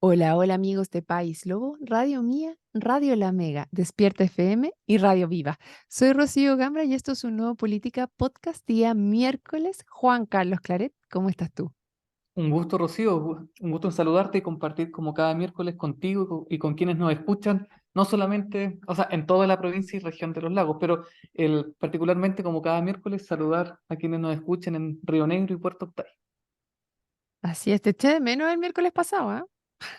Hola, hola amigos de País Lobo, Radio Mía, Radio La Mega, Despierta FM y Radio Viva. Soy Rocío Gambra y esto es un nuevo Política Podcast día miércoles. Juan Carlos Claret, ¿cómo estás tú? Un gusto, Rocío, un gusto en saludarte y compartir como cada miércoles contigo y con quienes nos escuchan, no solamente, o sea, en toda la provincia y región de los lagos, pero particularmente como cada miércoles saludar a quienes nos escuchan en Río Negro y Puerto Octay. Así es, te eché de menos el miércoles pasado, ¿ah?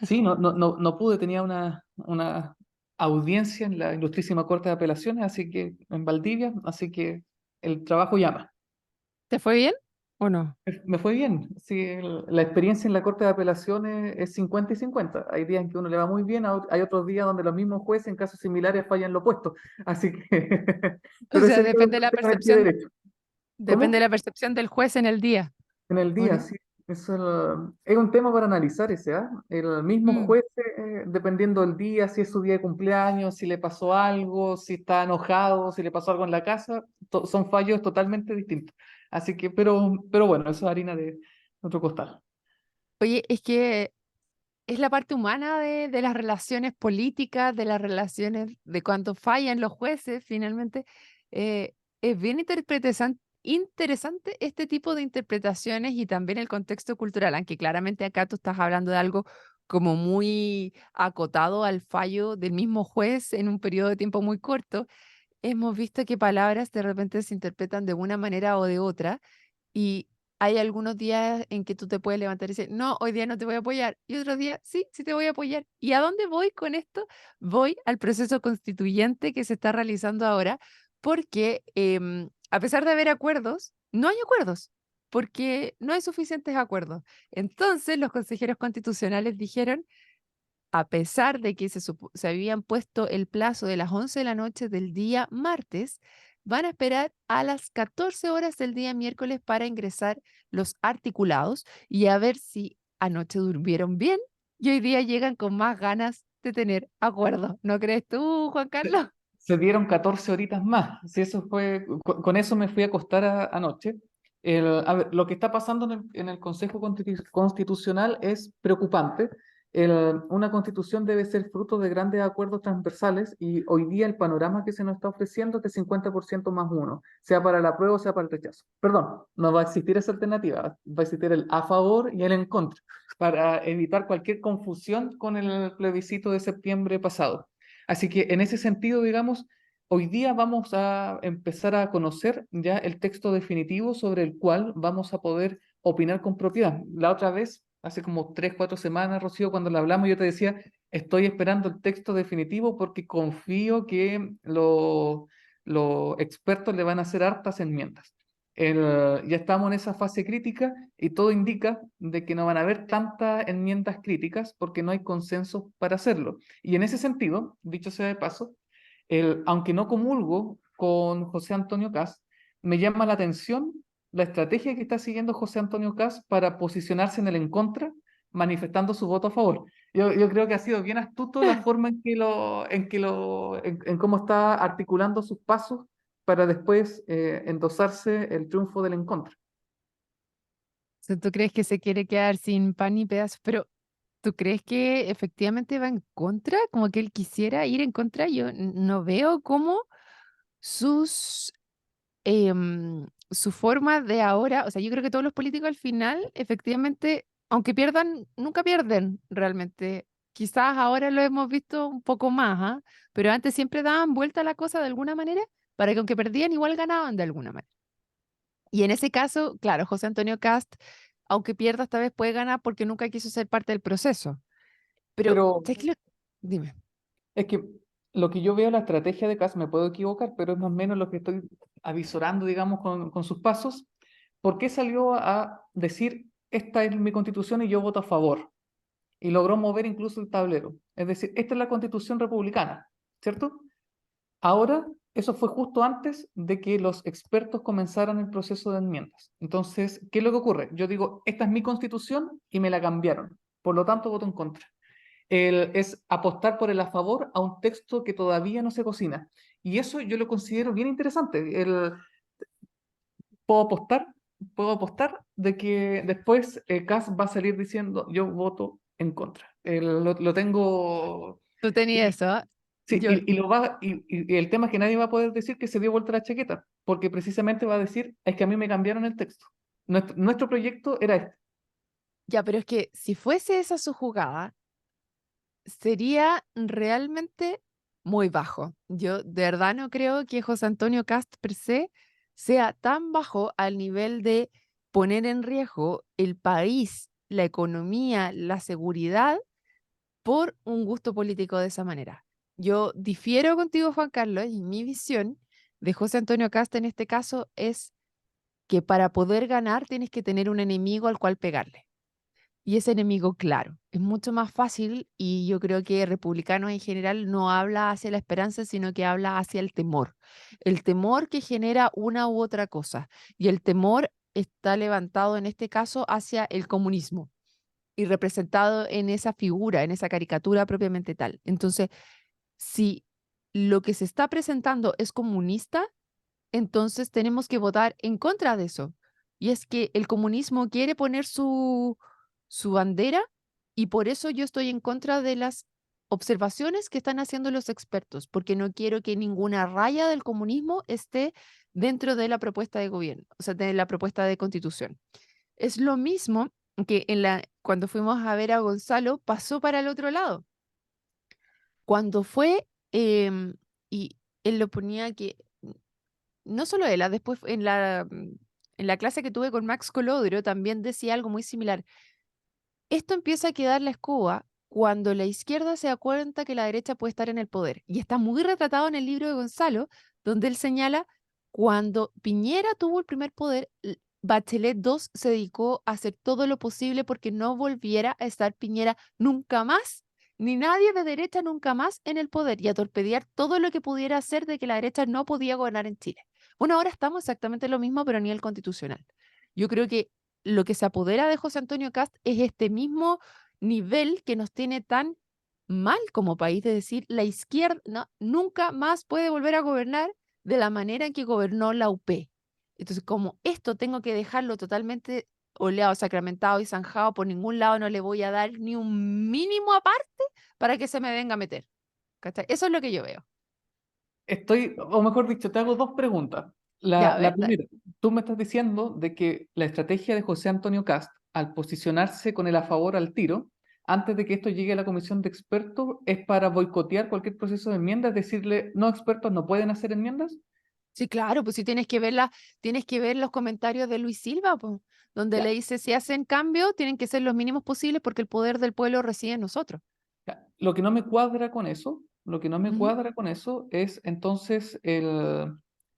Sí, no pude, tenía una audiencia en la Ilustrísima Corte de Apelaciones, así que en Valdivia, así que el trabajo llama. ¿Te fue bien o no? Me fue bien. Sí, la experiencia en la Corte de Apelaciones es 50 y 50. Hay días en que uno le va muy bien, hay otros días donde los mismos jueces en casos similares fallan lo opuesto. Así que, O pero sea, ese día lo traté con el pie derecho. depende de ¿Cómo? la percepción del juez en el día, En el ¿o día, no? sí. Es un tema para analizar ese, ¿ah? El mismo Mm. juez, dependiendo del día, si es su día de cumpleaños, si le pasó algo, si está enojado, si le pasó algo en la casa, son fallos totalmente distintos. Así que, pero bueno, eso es harina de otro costal. Oye, es que es la parte humana de las relaciones políticas, de las relaciones de cuando fallan los jueces, finalmente. Es bien interesante este tipo de interpretaciones y también el contexto cultural, aunque claramente acá tú estás hablando de algo como muy acotado al fallo del mismo juez en un periodo de tiempo muy corto. Hemos visto que palabras de repente se interpretan de una manera o de otra y hay algunos días en que tú te puedes levantar y decir, no, hoy día no te voy a apoyar. Y otro día, sí, sí te voy a apoyar. ¿Y a dónde voy con esto? Voy al proceso constituyente que se está realizando ahora, porque a pesar de haber acuerdos, no hay acuerdos, porque no hay suficientes acuerdos. Entonces, los consejeros constitucionales dijeron, a pesar de que se habían puesto el plazo de las 11 de la noche del día martes, van a esperar a las 14 horas del día miércoles para ingresar los articulados y a ver si anoche durmieron bien y hoy día llegan con más ganas de tener acuerdo. ¿No crees tú, Juan Carlos? Se dieron 14 horitas más. Si eso fue, con eso me fui a acostar anoche. A ver, lo que está pasando en el Consejo Constitucional es preocupante. Una constitución debe ser fruto de grandes acuerdos transversales y hoy día el panorama que se nos está ofreciendo es de 50% más uno, sea para el apruebo, sea para el rechazo. Perdón, no va a existir esa alternativa, va a existir el a favor y el en contra, para evitar cualquier confusión con el plebiscito de septiembre pasado. Así que en ese sentido, digamos, hoy día vamos a empezar a conocer ya el texto definitivo sobre el cual vamos a poder opinar con propiedad. La otra vez, hace como 3, 4 semanas, Rocío, cuando lo hablamos, yo te decía, estoy esperando el texto definitivo porque confío que los expertos le van a hacer hartas enmiendas. Ya estamos en esa fase crítica y todo indica de que no van a haber tantas enmiendas críticas porque no hay consenso para hacerlo. Y en ese sentido, dicho sea de paso, aunque no comulgo con José Antonio Caz, me llama la atención la estrategia que está siguiendo José Antonio Caz para posicionarse en el en contra, manifestando su voto a favor. Yo creo que ha sido bien astuto la forma en cómo está articulando sus pasos para después endosarse el triunfo del en contra. O sea, ¿tú crees que se quiere quedar sin pan ni pedazos? Pero ¿tú crees que efectivamente va en contra? Como que él quisiera ir en contra. Yo no veo cómo sus su forma de ahora, o sea, yo creo que todos los políticos al final, efectivamente, aunque pierdan, nunca pierden realmente. Quizás ahora lo hemos visto un poco más, ¿ah? Pero antes siempre daban vuelta a la cosa de alguna manera para que aunque perdían, igual ganaban de alguna manera. Y en ese caso, claro, José Antonio Cast, aunque pierda, esta vez puede ganar porque nunca quiso ser parte del proceso. Pero, Pero ¿sabes qué? Dime. es que lo que yo veo, la estrategia de Kast, me puedo equivocar, pero es más o menos lo que estoy avisorando, digamos, con sus pasos. ¿Por qué salió a decir, esta es mi constitución y yo voto a favor? Y logró mover incluso el tablero. Es decir, esta es la constitución republicana, ¿cierto? Ahora, eso fue justo antes de que los expertos comenzaran el proceso de enmiendas. Entonces, ¿qué es lo que ocurre? Yo digo, esta es mi constitución y me la cambiaron. Por lo tanto, voto en contra. Es apostar por el a favor a un texto que todavía no se cocina. Y eso yo lo considero bien interesante. Puedo apostar, puedo apostar de que después Kass va a salir diciendo yo voto en contra. lo tengo. Tú tenías Y, eso, ¿ah? sí, Yo, y el tema es que nadie va a poder decir que se dio vuelta la chaqueta, porque precisamente va a decir, es que a mí me cambiaron el texto. Nuestro proyecto era este. ya, pero es que si fuese esa su jugada, sería realmente muy bajo. Yo de verdad no creo que José Antonio Cast per se sea tan bajo al nivel de poner en riesgo el país, la economía, la seguridad por un gusto político de esa manera. Yo difiero contigo, Juan Carlos, y mi visión de José Antonio Cast en este caso es que para poder ganar tienes que tener un enemigo al cual pegarle. Y ese enemigo, claro, es mucho más fácil y yo creo que republicanos en general no habla hacia la esperanza, sino que habla hacia el temor. El temor que genera una u otra cosa. Y el temor está levantado en este caso hacia el comunismo y representado en esa figura, en esa caricatura propiamente tal. Entonces, si lo que se está presentando es comunista, entonces tenemos que votar en contra de eso. Y es que el comunismo quiere poner su bandera y por eso yo estoy en contra de las observaciones que están haciendo los expertos, porque no quiero que ninguna raya del comunismo esté dentro de la propuesta de gobierno, o sea, de la propuesta de constitución. Es lo mismo que cuando fuimos a ver a Gonzalo, pasó para el otro lado. Cuando fue, y él lo ponía que no solo él, después en la clase que tuve con Max Colodro también decía algo muy similar. Esto empieza a quedar la escoba cuando la izquierda se da cuenta que la derecha puede estar en el poder. Y está muy retratado en el libro de Gonzalo, donde él señala cuando Piñera tuvo el primer poder, Bachelet II se dedicó a hacer todo lo posible porque no volviera a estar Piñera nunca más, ni nadie de derecha nunca más en el poder y a torpedear todo lo que pudiera hacer de que la derecha no podía gobernar en Chile. Bueno, ahora estamos exactamente lo mismo, pero a nivel constitucional. Yo creo que lo que se apodera de José Antonio Cast es este mismo nivel que nos tiene tan mal como país, de decir, la izquierda nunca más puede volver a gobernar de la manera en que gobernó la UP. Entonces, como esto tengo que dejarlo totalmente oleado, sacramentado y zanjado, por ningún lado no le voy a dar ni un mínimo aparte para que se me venga a meter. ¿Cachai? Eso es lo que yo veo. O mejor dicho, te hago dos preguntas. Ya, a La ver, dale. primera, tú me estás diciendo de que la estrategia de José Antonio Cast, al posicionarse con el a favor al tiro, antes de que esto llegue a la comisión de expertos, es para boicotear cualquier proceso de enmiendas, decirle, no, expertos no pueden hacer enmiendas. Sí, claro, pues si tienes que ver los comentarios de Luis Silva, pues, donde le Ya, dice, si hacen cambio, tienen que ser los mínimos posibles porque el poder del pueblo reside en nosotros. ya. Lo que no me cuadra con eso, lo que no me Ujú. cuadra con eso es entonces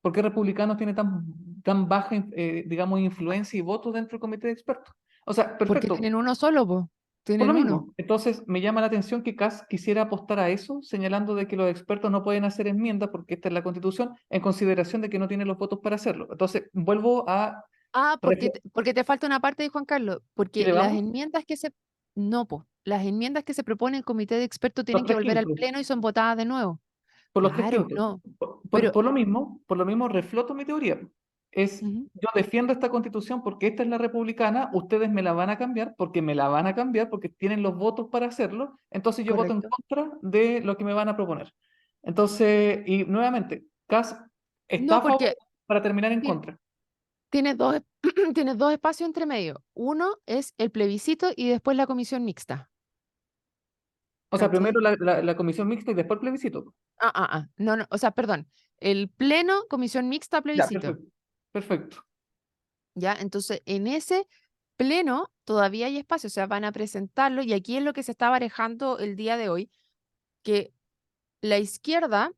¿por qué Republicanos tiene tan baja, digamos, influencia y votos dentro del comité de expertos? O sea, Porque perfecto. tienen uno solo, pues, Por lo tienen uno. mismo, entonces me llama la atención que Kass quisiera apostar a eso, señalando de que los expertos no pueden hacer enmiendas porque esta es la Constitución, en consideración de que no tienen los votos para hacerlo. Entonces, vuelvo a... Ah, refe- porque te falta una parte de Juan Carlos, porque ¿Chile las vamos? enmiendas que se, no, pues, las enmiendas que se propone el comité de expertos Los tienen que tres volver al quintos, pleno y son votadas de nuevo. por los tres Claro, quintos. no, pero, Por lo mismo refloto mi teoría. ujú, Yo defiendo esta Constitución porque esta es la republicana, ustedes me la van a cambiar porque me la van a cambiar porque tienen los votos para hacerlo, entonces yo voto en correcto. contra de lo que me van a proponer. Entonces, y nuevamente, Kass está No, a favor porque para terminar en ti- contra. tienes dos, tienes dos espacios entre medio. Uno es el plebiscito y después la comisión mixta. O sea, primero ¿Cachai? la comisión mixta y después el plebiscito. No, no, o sea, perdón. El pleno, comisión mixta, Ya, plebiscito. perfecto. Perfecto. ¿Ya? Entonces, en ese pleno todavía hay espacio, o sea, van a presentarlo y aquí es lo que se está barajando el día de hoy, que la izquierda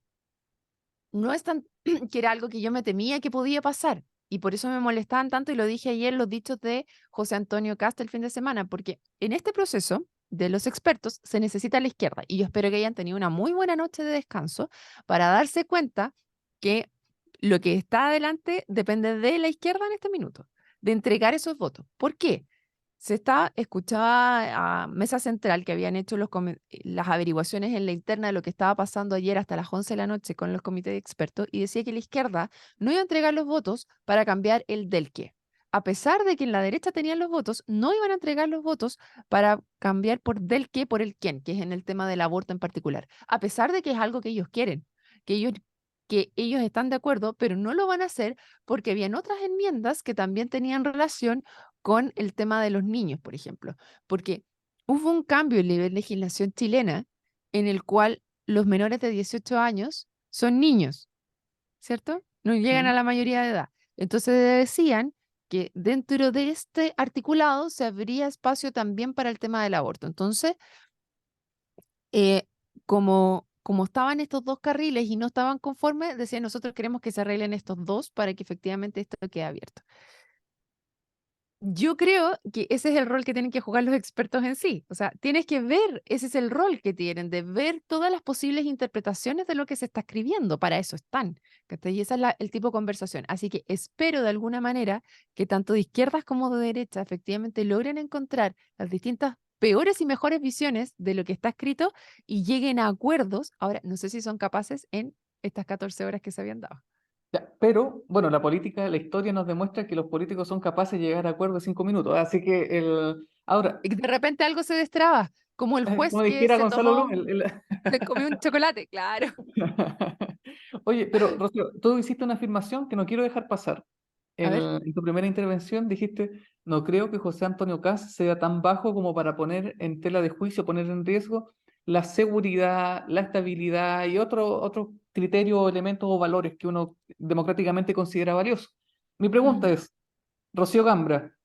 no es tan, que era algo que yo me temía que podía pasar. Y por eso me molestaban tanto, y lo dije ayer, los dichos de José Antonio Cast el fin de semana, porque en este proceso de los expertos se necesita la izquierda. Y yo espero que hayan tenido una muy buena noche de descanso para darse cuenta que lo que está adelante depende de la izquierda en este minuto, de entregar esos votos. ¿Por qué? Escuchaba a Mesa Central que habían hecho las averiguaciones en la interna de lo que estaba pasando ayer hasta las 11 de la noche con los comités de expertos y decía que la izquierda no iba a entregar los votos para cambiar el del qué, a pesar de que en la derecha tenían los votos, no iban a entregar los votos para cambiar por del qué por el quién, que es en el tema del aborto en particular. A pesar de que es algo que ellos quieren, que ellos, que ellos están de acuerdo, pero no lo van a hacer porque habían otras enmiendas que también tenían relación con el tema de los niños, por ejemplo. Porque hubo un cambio en la legislación chilena en el cual los menores de 18 años son niños, ¿cierto? No llegan a ¿Mm? la mayoría de edad. Entonces decían que dentro de este articulado se abría espacio también para el tema del aborto. Entonces, eh, como estaban estos dos carriles y no estaban conformes, decían, nosotros queremos que se arreglen estos dos para que efectivamente esto quede abierto. Yo creo que ese es el rol que tienen que jugar los expertos en sí. O sea, tienes que ver, ese es el rol que tienen, de ver todas las posibles interpretaciones de lo que se está escribiendo. Para eso están. ¿Cachai? Y ese es el tipo de conversación. Así que espero de alguna manera que tanto de izquierdas como de derecha efectivamente logren encontrar las distintas peores y mejores visiones de lo que está escrito y lleguen a acuerdos. Ahora, no sé si son capaces en estas 14 horas que se habían dado. Ya, pero, bueno, la política, la historia nos demuestra que los políticos son capaces de llegar a acuerdos en 5 minutos. Así que ahora, Y que de repente algo se destraba, como el juez como que dijera se Gonzalo tomó Blum, se comió un chocolate, claro. Oye, pero Rocío, tú hiciste una afirmación que no quiero dejar pasar. A ver, En tu primera intervención dijiste, no creo que José Antonio Kast sea tan bajo como para poner en tela de juicio, poner en riesgo la seguridad, la estabilidad y otros criterios, o elementos o valores que uno democráticamente considera valiosos. Mi pregunta mm. es, Rocío Gambra,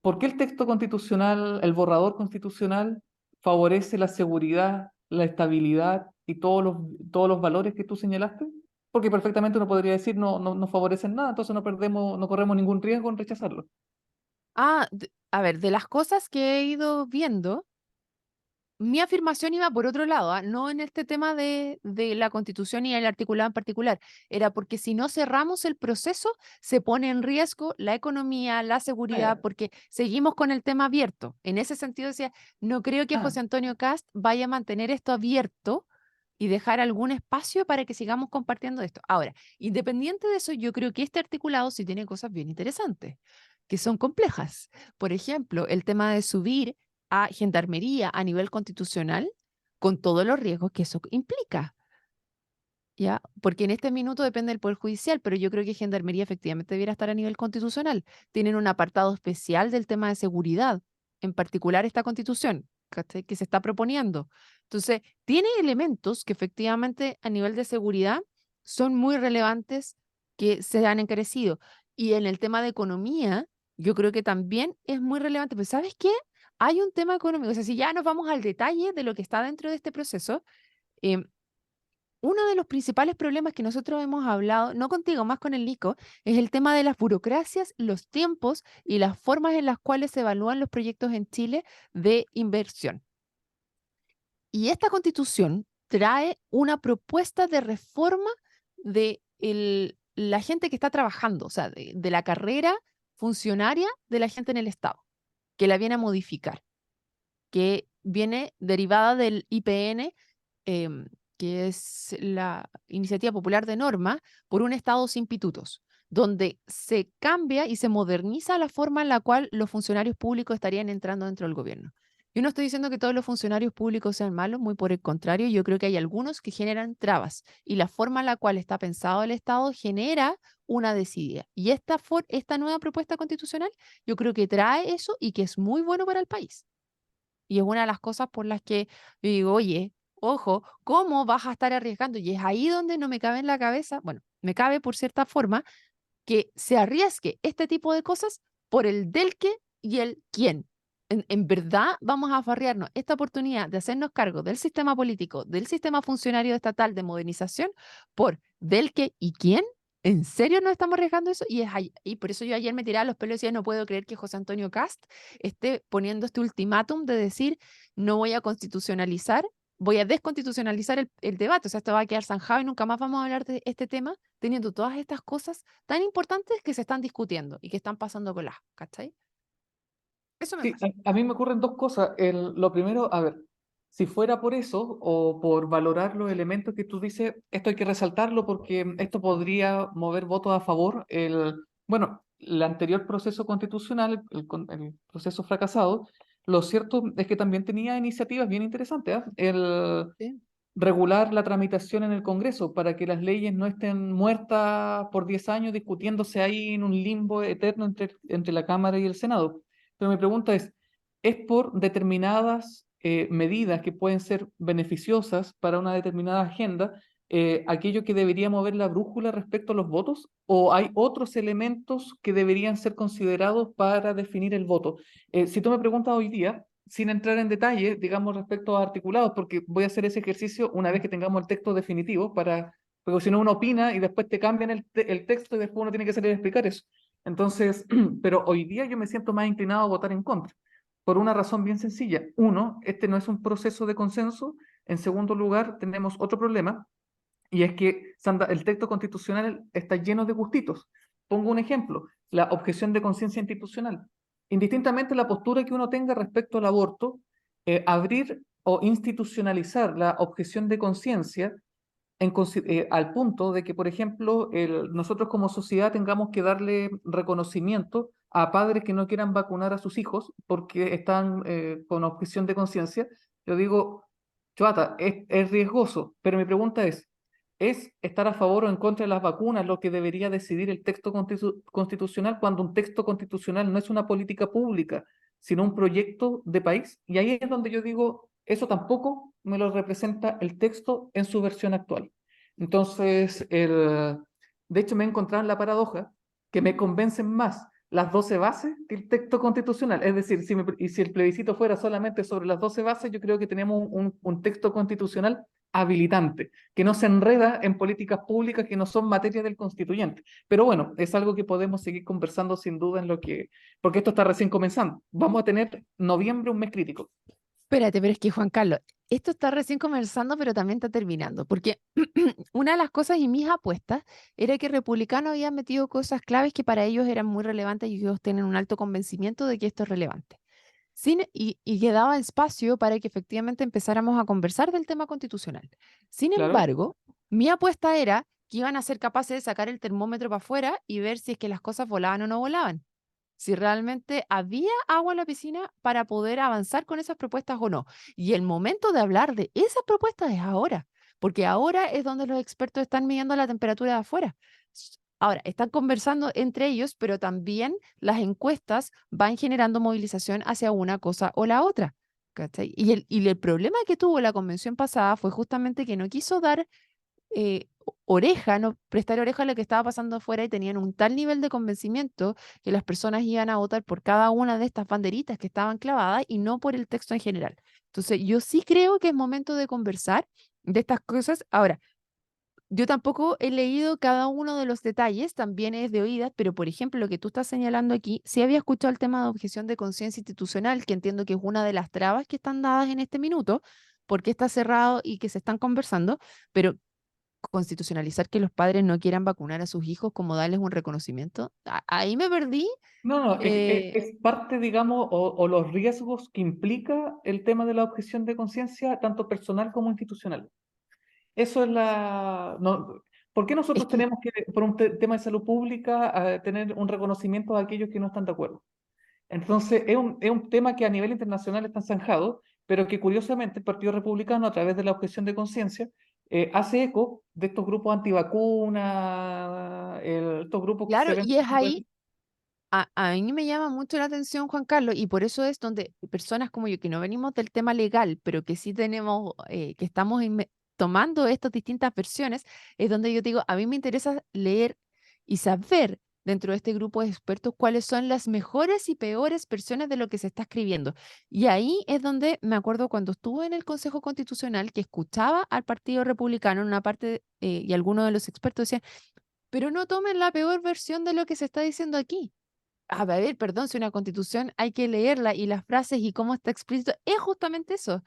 ¿por qué el texto constitucional, el borrador constitucional, favorece la seguridad, la estabilidad y todos los valores que tú señalaste? Porque perfectamente uno podría decir no favorecen nada, entonces no corremos ningún riesgo en rechazarlo. A ver, de las cosas que he ido viendo, mi afirmación iba por otro lado, no en este tema de la Constitución y el articulado en particular. Era porque si no cerramos el proceso, se pone en riesgo la economía, la seguridad, Ah, porque seguimos con el tema abierto. En ese sentido decía, no creo que ah, José Antonio Cast vaya a mantener esto abierto y dejar algún espacio para que sigamos compartiendo esto. Ahora, independiente de eso, yo creo que este articulado sí tiene cosas bien interesantes, que son complejas. Por ejemplo, el tema de subir a gendarmería a nivel constitucional con todos los riesgos que eso implica, ¿ya? Porque en este minuto depende del Poder Judicial, pero yo creo que gendarmería efectivamente debiera estar a nivel constitucional. Tienen un apartado especial del tema de seguridad, en particular esta constitución, ¿cachai? Que se está proponiendo. Entonces, tiene elementos que efectivamente a nivel de seguridad son muy relevantes que se han encarecido. Y en el tema de economía, yo creo que también es muy relevante. Pero ¿sabes qué? Hay un tema económico. O sea, si ya nos vamos al detalle de lo que está dentro de este proceso, em, uno de los principales problemas que nosotros hemos hablado, no contigo, más con el Nico, es el tema de las burocracias, los tiempos y las formas en las cuales se evalúan los proyectos en Chile de inversión. Y esta constitución trae una propuesta de reforma de la gente que está trabajando, o sea, de la carrera funcionaria de la gente en el Estado, que la viene a modificar, que viene derivada del IPN, em, que es la Iniciativa Popular de Norma, por un Estado sin pitutos, donde se cambia y se moderniza la forma en la cual los funcionarios públicos estarían entrando dentro del gobierno. Yo no estoy diciendo que todos los funcionarios públicos sean malos, muy por el contrario, yo creo que hay algunos que generan trabas y la forma en la cual está pensado el Estado genera una desidia. Y esta nueva propuesta constitucional yo creo que trae eso y que es muy bueno para el país. Y es una de las cosas por las que yo digo, oye, ojo, ¿cómo vas a estar arriesgando? Y es ahí donde no me cabe en la cabeza, bueno, me cabe por cierta forma, que se arriesgue este tipo de cosas por el del qué y el quién. En verdad vamos a afarrearnos esta oportunidad de hacernos cargo del sistema político, del sistema funcionario estatal de modernización, por del qué y quién. ¿En serio nos estamos arriesgando eso? Y por eso yo ayer me tiraba los pelos y decía, no puedo creer que José Antonio Cast esté poniendo este ultimátum de decir, no voy a constitucionalizar, voy a desconstitucionalizar el debate. O sea, esto va a quedar zanjado y nunca más vamos a hablar de este tema, teniendo todas estas cosas tan importantes que se están discutiendo y que están pasando con las, ¿cachai? Eso me Sí, pasa. a mí me ocurren dos cosas. Lo primero, a ver, si fuera por eso o por valorar los elementos que tú dices, esto hay que resaltarlo porque esto podría mover votos a favor. Bueno, el anterior proceso constitucional, el proceso fracasado, lo cierto es que también tenía iniciativas bien interesantes, ¿ah? El Sí. regular la tramitación en el Congreso para que las leyes no estén muertas por 10 años discutiéndose ahí en un limbo eterno entre la Cámara y el Senado. Pero mi pregunta ¿es por determinadas medidas que pueden ser beneficiosas para una determinada agenda, aquello que debería mover la brújula respecto a los votos? ¿O hay otros elementos que deberían ser considerados para definir el voto? Si tú me preguntas hoy día, sin entrar en detalle, digamos, respecto a articulados, porque voy a hacer ese ejercicio una vez que tengamos el texto definitivo, porque si no uno opina y después te cambian el texto y después uno tiene que salir a explicar eso. Entonces, pero hoy día yo me siento más inclinado a votar en contra, por una razón bien sencilla. Uno, este no es un proceso de consenso. En segundo lugar, tenemos otro problema, y es que Sandra, el texto constitucional está lleno de gustitos. Pongo un ejemplo, la objeción de conciencia institucional. Indistintamente la postura que uno tenga respecto al aborto, abrir o institucionalizar la objeción de conciencia al punto de que, por ejemplo, nosotros como sociedad tengamos que darle reconocimiento a padres que no quieran vacunar a sus hijos porque están con objeción de conciencia. Yo digo, Chuata, es riesgoso, pero mi pregunta ¿es estar a favor o en contra de las vacunas lo que debería decidir el texto constitucional cuando un texto constitucional no es una política pública, sino un proyecto de país? Y ahí es donde yo digo, eso tampoco me lo representa el texto en su versión actual. Entonces, de hecho me he encontrado en la paradoja que me convencen más las 12 bases que el texto constitucional. Es decir, y si el plebiscito fuera solamente sobre las 12 bases, yo creo que tenemos un texto constitucional habilitante, que no se enreda en políticas públicas que no son materia del constituyente. Pero bueno, es algo que podemos seguir conversando sin duda porque esto está recién comenzando. Vamos a tener noviembre un mes crítico. Espérate, pero es que Juan Carlos, esto está recién comenzando, pero también está terminando, porque una de las cosas y mis apuestas era que Republicano había metido cosas claves que para ellos eran muy relevantes y ellos tienen un alto convencimiento de que esto es relevante. Y que daba espacio para que efectivamente empezáramos a conversar del tema constitucional. Sin Claro, embargo, mi apuesta era que iban a ser capaces de sacar el termómetro para afuera y ver si es que las cosas volaban o no volaban, si realmente había agua en la piscina para poder avanzar con esas propuestas o no. Y el momento de hablar de esas propuestas es ahora, porque ahora es donde los expertos están midiendo la temperatura de afuera. Ahora, están conversando entre ellos, pero también las encuestas van generando movilización hacia una cosa o la otra. ¿Cachai? Y el problema que tuvo la convención pasada fue justamente que no quiso dar oreja, no prestar oreja a lo que estaba pasando afuera y tenían un tal nivel de convencimiento que las personas iban a votar por cada una de estas banderitas que estaban clavadas y no por el texto en general. Entonces, yo sí creo que es momento de conversar de estas cosas. Ahora, yo tampoco he leído cada uno de los detalles, también es de oídas, pero por ejemplo, lo que tú estás señalando aquí, sí había escuchado el tema de objeción de conciencia institucional, que entiendo que es una de las trabas que están dadas en este minuto, porque está cerrado y que se están conversando, pero constitucionalizar que los padres no quieran vacunar a sus hijos, como darles un reconocimiento. Ahí me perdí. no, no, eh, es parte, digamos, o los riesgos que implica el tema de la objeción de conciencia, tanto personal como institucional. Eso es no, ¿por qué es nosotros que, tenemos que, por un tema de salud pública, tener un reconocimiento a aquellos que no están de acuerdo? Entonces, es un tema que a nivel internacional está zanjado, pero que curiosamente el Partido Republicano, a través de la objeción de conciencia, hace eco de estos grupos antivacunas, estos grupos que se claro, ven. y es ahí, a mí me llama mucho la atención, Juan Carlos, y por eso es donde personas como yo, que no venimos del tema legal, pero que sí tenemos, que estamos tomando estas distintas versiones, es donde yo digo, a mí me interesa leer y saber dentro de este grupo de expertos cuáles son las mejores y peores versiones de lo que se está escribiendo. Y ahí es donde me acuerdo cuando estuve en el Consejo Constitucional que escuchaba al Partido Republicano en una parte, y algunos de los expertos decían, pero no tomen la peor versión de lo que se está diciendo aquí. A ver, perdón, si una constitución hay que leerla y las frases y cómo está explícito, es justamente eso.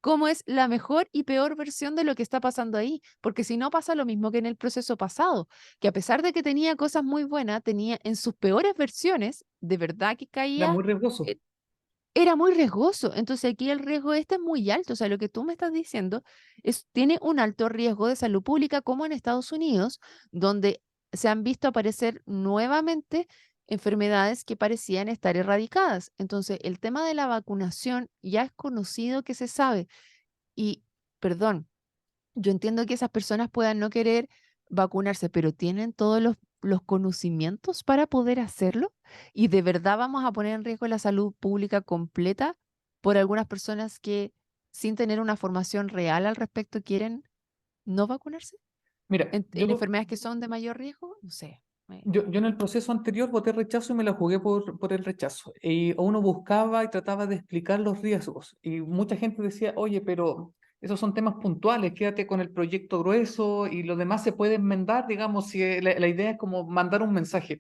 Cómo es la mejor y peor versión de lo que está pasando ahí. Porque si no pasa lo mismo que en el proceso pasado, que a pesar de que tenía cosas muy buenas, tenía en sus peores versiones, de verdad que Era caía, muy riesgoso. eh, era muy riesgoso. Entonces aquí el riesgo este es muy alto. O sea, lo que tú me estás diciendo tiene un alto riesgo de salud pública como en Estados Unidos, donde se han visto aparecer nuevamente enfermedades que parecían estar erradicadas. Entonces, el tema de la vacunación ya es conocido que se sabe. Y, perdón, yo entiendo que esas personas puedan no querer vacunarse, pero tienen todos los conocimientos para poder hacerlo. Y de verdad vamos a poner en riesgo la salud pública completa por algunas personas que, sin tener una formación real al respecto, quieren no vacunarse Mira, en enfermedades que son de mayor riesgo. No sé. yo en el proceso anterior voté rechazo y me la jugué por el rechazo. Y uno buscaba y trataba de explicar los riesgos. Y mucha gente decía, oye, pero esos son temas puntuales, quédate con el proyecto grueso y lo demás se puede enmendar, digamos, si la idea es como mandar un mensaje.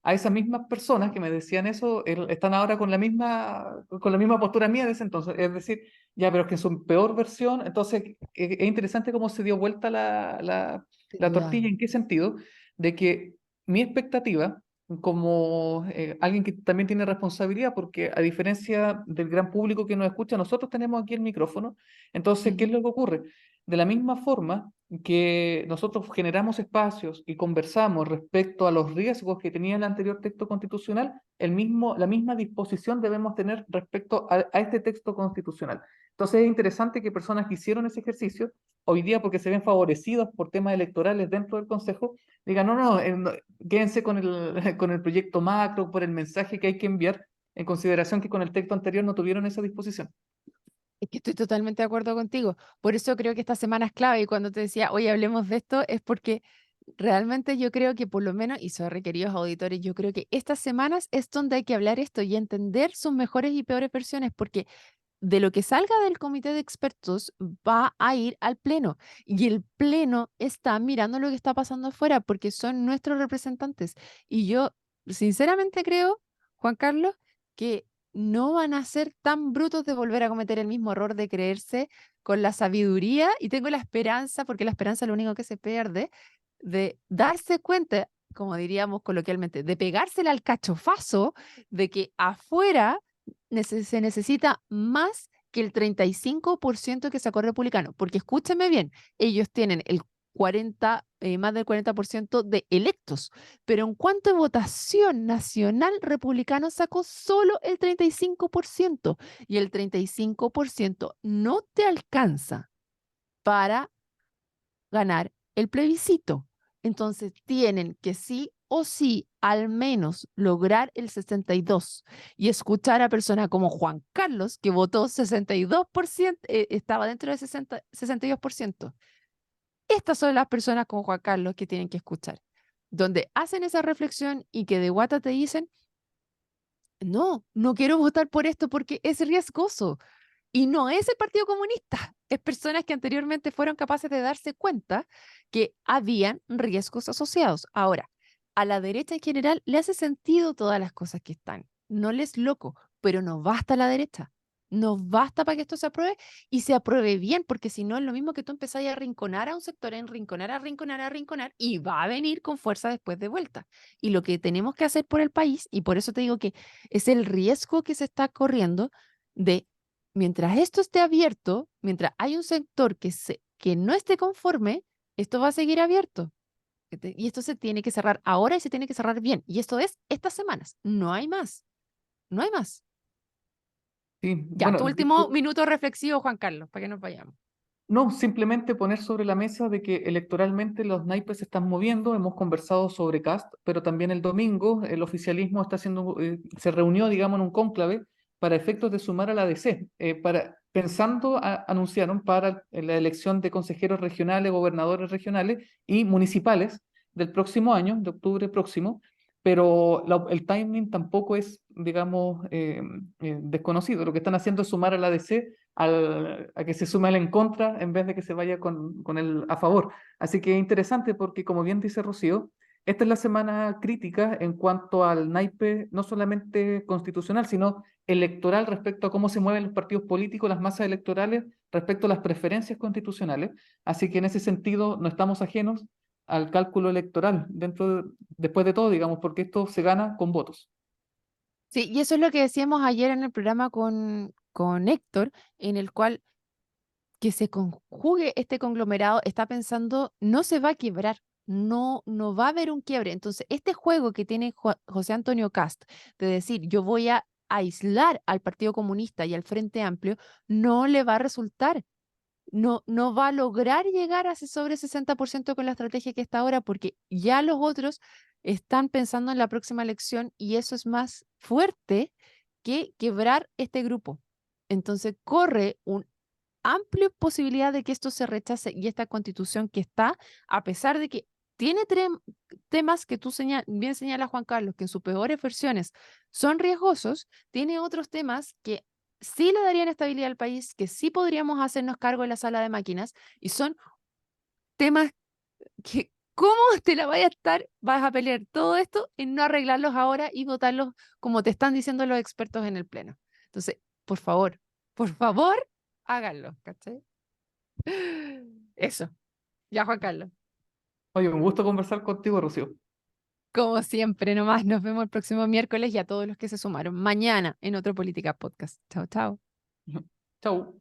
A esas mismas personas que me decían eso, están ahora con la misma postura mía de ese entonces. Es decir, ya, pero es que en su peor versión, entonces es interesante cómo se dio vuelta la tortilla. Claro. ¿En qué sentido? De que mi expectativa, como alguien que también tiene responsabilidad, porque a diferencia del gran público que nos escucha, nosotros tenemos aquí el micrófono, entonces, ¿qué es Ujú. lo que ocurre? De la misma forma que nosotros generamos espacios y conversamos respecto a los riesgos que tenía el anterior texto constitucional, la misma disposición debemos tener respecto a este texto constitucional. Entonces es interesante que personas que hicieron ese ejercicio, hoy día porque se ven favorecidos por temas electorales dentro del Consejo, digan, no, no, no, quédense con con el proyecto macro, por el mensaje que hay que enviar, en consideración que con el texto anterior no tuvieron esa disposición. Es que estoy totalmente de acuerdo contigo. Por eso creo que esta semana es clave. Y cuando te decía, oye, hablemos de esto, es porque realmente yo creo que por lo menos, y sorry, queridos auditores, yo creo que estas semanas es donde hay que hablar esto y entender sus mejores y peores versiones, porque de lo que salga del comité de expertos va a ir al pleno. Y el pleno está mirando lo que está pasando afuera, porque son nuestros representantes. Y yo sinceramente creo, Juan Carlos, que no van a ser tan brutos de volver a cometer el mismo error de creerse con la sabiduría, y tengo la esperanza, porque la esperanza es lo único que se pierde, de darse cuenta, como diríamos coloquialmente, de pegársela al cachofazo de que afuera se necesita más que el 35% que sacó Republicano, porque escúcheme bien, ellos tienen el 40, más del 40% de electos, pero en cuanto a votación nacional, Republicano sacó solo el 35% y el 35% no te alcanza para ganar el plebiscito. Entonces tienen que sí o sí al menos lograr el 62 y escuchar a personas como Juan Carlos, que votó 62%, estaba dentro del 62%. Estas son las personas como Juan Carlos que tienen que escuchar, donde hacen esa reflexión y que de guata te dicen, no, no quiero votar por esto porque es riesgoso. Y no es el Partido Comunista, es personas que anteriormente fueron capaces de darse cuenta que habían riesgos asociados. Ahora, a la derecha en general le hace sentido todas las cosas que están. No les loco, pero no basta la derecha. No basta para que esto se apruebe y se apruebe bien, porque si no es lo mismo que tú empezás a arrinconar a un sector, a arrinconar, a arrinconar, a arrinconar, y va a venir con fuerza después de vuelta. Y lo que tenemos que hacer por el país, y por eso te digo que es el riesgo que se está corriendo de mientras esto esté abierto, mientras hay un sector que no esté conforme, esto va a seguir abierto. Y esto se tiene que cerrar ahora y se tiene que cerrar bien. Y esto es estas semanas. No hay más. No hay más. Sí, Ya, bueno, tu último minuto reflexivo, Juan Carlos, para que nos vayamos. no, simplemente poner sobre la mesa de que electoralmente los naipes se están moviendo. Hemos conversado sobre Cast, pero también el domingo el oficialismo está haciendo, se reunió, digamos, en un cónclave para efectos de sumar a la DC, anunciaron para la elección de consejeros regionales, gobernadores regionales y municipales del próximo año, de octubre próximo, pero el timing tampoco es, digamos, desconocido. Lo que están haciendo es sumar a la DC a que se sume el en contra en vez de que se vaya con el a favor. Así que es interesante porque, como bien dice Rocío, esta es la semana crítica en cuanto al naipe, no solamente constitucional, sino electoral respecto a cómo se mueven los partidos políticos, las masas electorales, respecto a las preferencias constitucionales. Así que en ese sentido no estamos ajenos al cálculo electoral después de todo, digamos, porque esto se gana con votos. Sí, y eso es lo que decíamos ayer en el programa con Héctor, en el cual que se conjugue este conglomerado está pensando, no se va a quebrar. no va a haber un quiebre. Entonces, este juego que tiene José Antonio Cast de decir yo voy a aislar al Partido Comunista y al Frente Amplio, no le va a resultar. No va a lograr llegar a ese sobre 60% con la estrategia que está ahora, porque ya los otros están pensando en la próxima elección y eso es más fuerte que quebrar este grupo. Entonces corre una amplia posibilidad de que esto se rechace y esta constitución que está, a pesar de que tiene temas que tú bien señala Juan Carlos, que en sus peores versiones son riesgosos, tiene otros temas que sí le darían estabilidad al país, que sí podríamos hacernos cargo en la sala de máquinas, y son temas que, ¿cómo te la vas a pelear todo esto en no arreglarlos ahora y votarlos como te están diciendo los expertos en el Pleno? Entonces, por favor, háganlo, ¿cachai? Eso, ya Juan Carlos. Oye, un gusto conversar contigo, Rocío. Como siempre, nomás nos vemos el próximo miércoles y a todos los que se sumaron mañana en otro Política Podcast. Chao, chao. Chau.